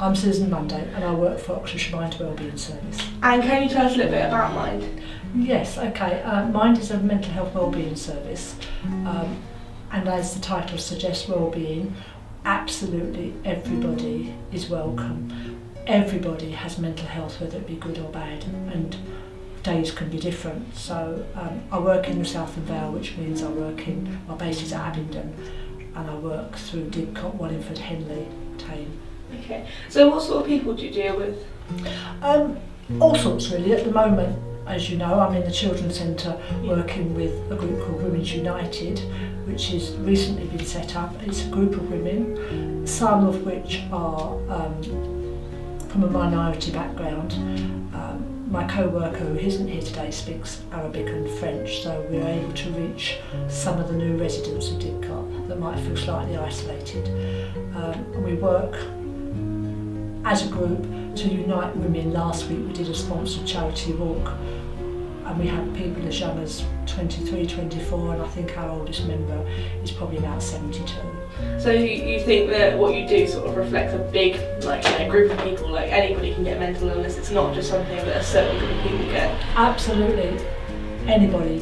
I'm Susan Mundy and I work for Oxfordshire Mind Wellbeing Service. And can you tell us a little bit about Mind? Yes, okay. Mind is a mental health wellbeing service, and as the title suggests, wellbeing, absolutely everybody is welcome. Everybody has mental health, whether it be good or bad, and days can be different. So I work in the Southern Vale, which means my base is at Abingdon, and I work through Didcot, Wallingford, Henley, Tame. Okay, so what sort of people do you deal with? All sorts really. At the moment, as you know, I'm in the Children's Centre working with a group called Women's United, which has recently been set up. It's a group of women, some of which are from a minority background. My co-worker who isn't here today speaks Arabic and French, so we're able to reach some of the new residents of Didcot that might feel slightly isolated. And we work as a group to unite women. Last week we did a sponsored charity walk, and we had people as young as 23, 24, and I think our oldest member is probably about 72. So you think that what you do sort of reflects a big group of people, like anybody can get mental illness, it's not just something that a certain group of people get? Absolutely, anybody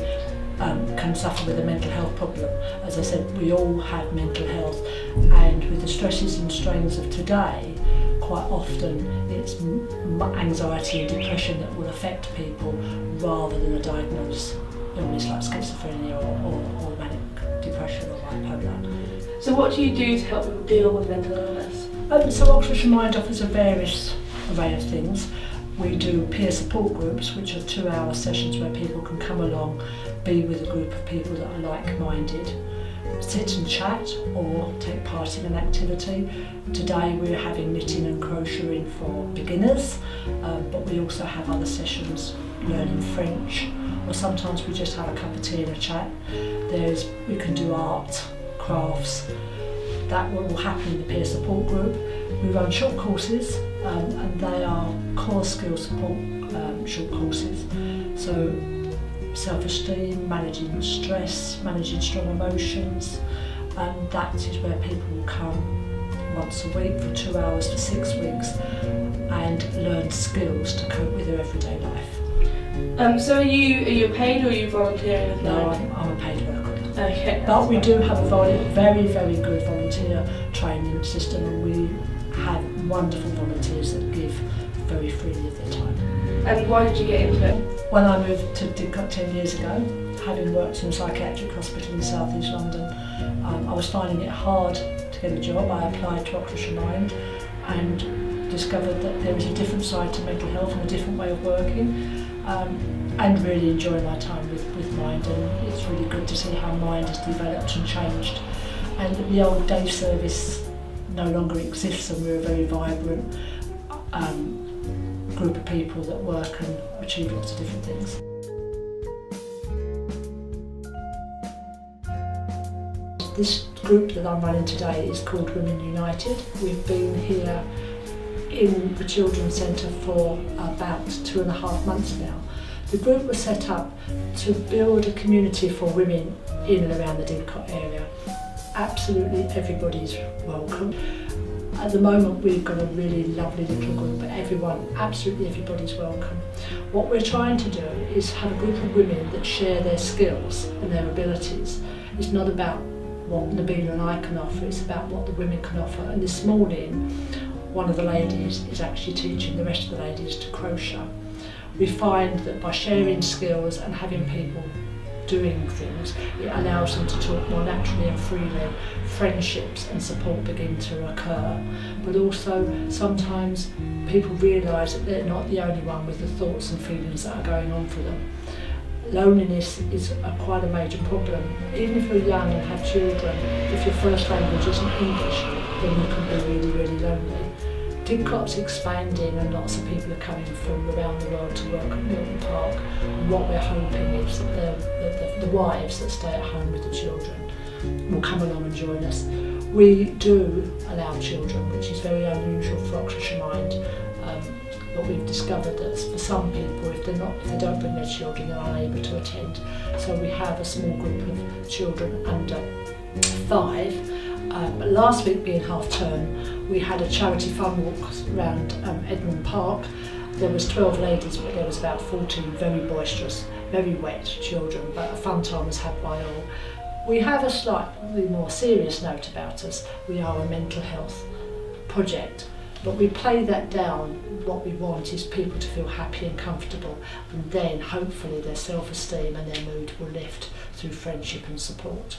can suffer with a mental health problem. As I said, we all have mental health, and with the stresses and strains of today, quite often it's anxiety and depression that will affect people rather than a diagnosed illness like schizophrenia or manic depression or bipolar. So what do you do to help people deal with mental illness? So Oxfordshire Mind offers a various array of things. We do peer support groups, which are 2-hour sessions where people can come along, be with a group of people that are like-minded, sit and chat or take part in an activity. Today we're having knitting and crocheting for beginners, but we also have other sessions learning French, or sometimes we just have a cup of tea and a chat. We can do art, crafts. That will happen in the peer support group. We run short courses, and they are core skill support short courses. So self-esteem, managing stress, managing strong emotions, and that is where people will come once a week for 2 hours for 6 weeks and learn skills to cope with their everyday life. So are you paid or are you volunteering? No, I'm a paid worker. Okay. But we do have a very, very good volunteer training system, and we have wonderful volunteers that give very freely of their time. And why did you get into it? When I moved to Didcot 10 years ago, having worked in a psychiatric hospital in South East London, I was finding it hard to get a job. I applied to Oxfordshire Mind and discovered that there is a different side to mental health and a different way of working, and really enjoy my time with Mind, and it's really good to see how Mind has developed and changed, and the old day service no longer exists, and we're a very vibrant group of people that work and achieve lots of different things. This group that I'm running today is called Women United. We've been here in the Children's Centre for about 2.5 months now. The group was set up to build a community for women in and around the Didcot area. Absolutely everybody's welcome. At the moment we've got a really lovely little group, but absolutely everybody's welcome. What we're trying to do is have a group of women that share their skills and their abilities. It's not about what Nabila and I can offer, it's about what the women can offer. And this morning, one of the ladies is actually teaching the rest of the ladies to crochet. We find that by sharing skills and having people doing things, it allows them to talk more naturally and freely. Friendships and support begin to occur, but also sometimes people realise that they're not the only one with the thoughts and feelings that are going on for them. Loneliness is quite a major problem. Even if you're young and have children, if your first language isn't English, then you can be really, really lonely. Didcot's expanding and lots of people are coming from around the world to work at Milton Park, and what we're hoping is that the wives that stay at home with the children will come along and join us. We do allow children, which is very unusual for Oxfordshire Mind, but we've discovered that for some people, if they don't bring their children, they're unable to attend. So we have a small group of children under 5 Last week being half term, we had a charity fun walk around Edmund Park. There was 12 ladies, but there was about 14 very boisterous, very wet children, but a fun time was had by all. We have a slightly more serious note about us. We are a mental health project, but we play that down. What we want is people to feel happy and comfortable, and then hopefully their self-esteem and their mood will lift through friendship and support.